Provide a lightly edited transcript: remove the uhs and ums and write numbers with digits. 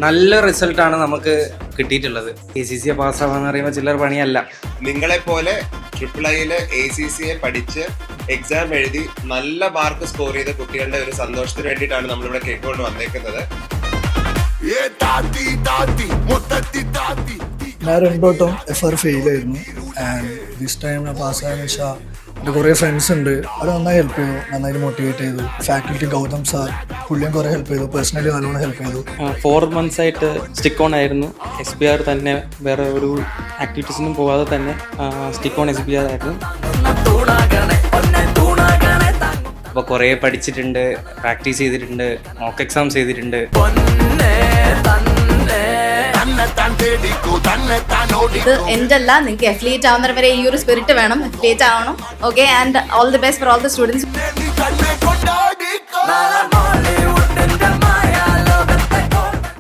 നല്ല റിസൾട്ടാണ് നമുക്ക് കിട്ടിയിട്ടുള്ളത്. ACCA പാസ്സാവാന്ന് പറയുമ്പോൾ ചില്ലർ പണിയല്ല. നിങ്ങളെപ്പോലെ AAA ACCA പഠിച്ച് എക്സാം എഴുതി നല്ല മാർക്ക് സ്കോർ ചെയ്ത കുട്ടികളുടെ ഒരു സന്തോഷത്തിന് വേണ്ടിയിട്ടാണ് നമ്മളിവിടെ കേക്ക് കൊണ്ട് വന്നേക്കുന്നത്. ഞാൻ രണ്ടോട്ടം FR ഫെയിലായിരുന്നു. ആൻഡ് ദിസ് ടൈം ഞാൻ പാസ്സായെന്ന് വെച്ചാൽ എൻ്റെ കുറേ ഫ്രണ്ട്സ് ഉണ്ട്, അവർ നന്നായി ഹെൽപ്പ് ചെയ്തു, നന്നായി മോട്ടിവേറ്റ് ചെയ്തു. ഫാക്കൽറ്റി ഗൗതം സാർ പുള്ളിയും കുറേ ഹെൽപ്പ് ചെയ്തു, പേഴ്സണലി നല്ലോണം ഹെൽപ്പ് ചെയ്തു. 4 months ആയിട്ട് സ്റ്റിക്ക് ഓൺ ആയിരുന്നു. SBR തന്നെ വേറെ ഒരു ആക്ടിവിറ്റീസിനും പോകാതെ തന്നെ സ്റ്റിക്ക് ഓൺ SBR ആയിരുന്നു. അപ്പോൾ കുറേ പഠിച്ചിട്ടുണ്ട്, പ്രാക്ടീസ് ചെയ്തിട്ടുണ്ട്, മോക്ക് എക്സാംസ് ചെയ്തിട്ടുണ്ട്. ഇത് എൻ്റെ അല്ല, നിങ്ങൾക്ക് അഫിലിയേറ്റ് ആവുന്നവരെ വരെ ഈ ഒരു സ്പിരിറ്റ് വേണം, അഫിലിയേറ്റ് ആവണം. Okay, and all the best for all the students.